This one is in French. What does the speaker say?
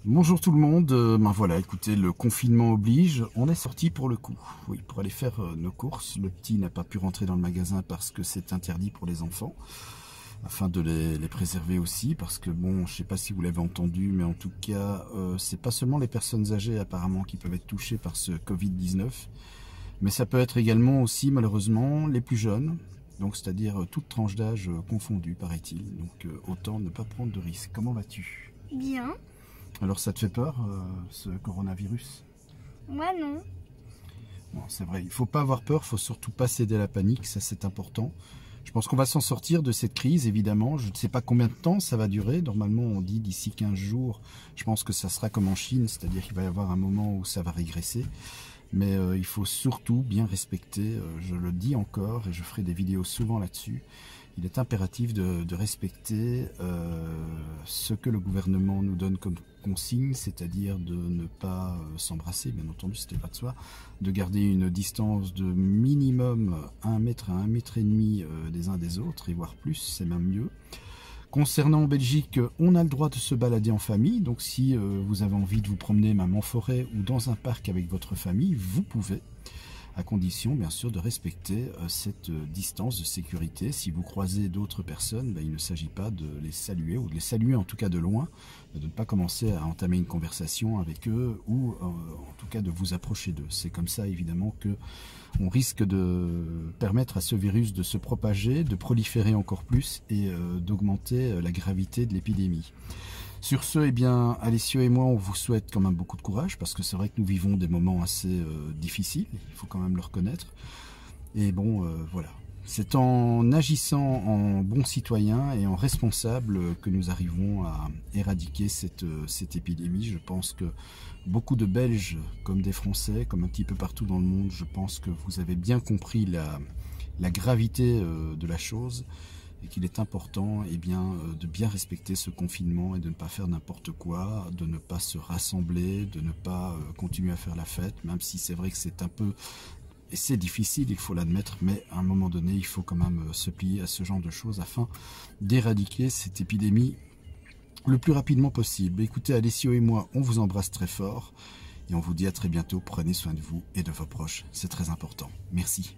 Bonjour tout le monde, ben voilà, écoutez, le confinement oblige, on est sorti pour le coup, oui, pour aller faire nos courses. Le petit n'a pas pu rentrer dans le magasin parce que c'est interdit pour les enfants, afin de les préserver aussi, parce que bon, je sais pas si vous l'avez entendu, mais en tout cas, c'est pas seulement les personnes âgées apparemment qui peuvent être touchées par ce Covid-19, mais ça peut être également aussi malheureusement les plus jeunes, donc c'est-à-dire toute tranche d'âge confondue, paraît-il, donc autant ne pas prendre de risques. Comment vas-tu? Bien. Alors ça te fait peur, ce coronavirus? Moi non. Bon, c'est vrai, il ne faut pas avoir peur, il ne faut surtout pas céder à la panique, ça c'est important. Je pense qu'on va s'en sortir de cette crise, évidemment. Je ne sais pas combien de temps ça va durer. Normalement, on dit d'ici 15 jours. Je pense que ça sera comme en Chine, c'est-à-dire qu'il va y avoir un moment où ça va régresser. Mais il faut surtout bien respecter, je le dis encore, et je ferai des vidéos souvent là-dessus, il est impératif de respecter ce que le gouvernement nous donne comme consigne, c'est-à-dire de ne pas s'embrasser, bien entendu, c'était pas de soi, de garder une distance de minimum 1 mètre à 1,5 mètre des uns des autres, et voire plus, c'est même mieux. Concernant en Belgique, on a le droit de se balader en famille, donc si vous avez envie de vous promener même en forêt ou dans un parc avec votre famille, vous pouvez, à condition bien sûr de respecter cette distance de sécurité. Si vous croisez d'autres personnes, ben, il ne s'agit pas de les saluer, ou de les saluer en tout cas de loin, de ne pas commencer à entamer une conversation avec eux, ou en tout cas de vous approcher d'eux. C'est comme ça évidemment que on risque de permettre à ce virus de se propager, de proliférer encore plus et d'augmenter la gravité de l'épidémie. Sur ce, eh bien, Alessio et moi, on vous souhaite quand même beaucoup de courage, parce que c'est vrai que nous vivons des moments assez difficiles, il faut quand même le reconnaître. Et bon, voilà. C'est en agissant en bon citoyen et en responsable que nous arrivons à éradiquer cette épidémie. Je pense que beaucoup de Belges, comme des Français, comme un petit peu partout dans le monde, je pense que vous avez bien compris la gravité de la chose, et qu'il est important de bien respecter ce confinement et de ne pas faire n'importe quoi, de ne pas se rassembler, de ne pas continuer à faire la fête, même si c'est vrai que c'est un peu... Et c'est difficile, il faut l'admettre, mais à un moment donné, il faut quand même se plier à ce genre de choses afin d'éradiquer cette épidémie le plus rapidement possible. Écoutez, Alessio et moi, on vous embrasse très fort et on vous dit à très bientôt. Prenez soin de vous et de vos proches, c'est très important. Merci.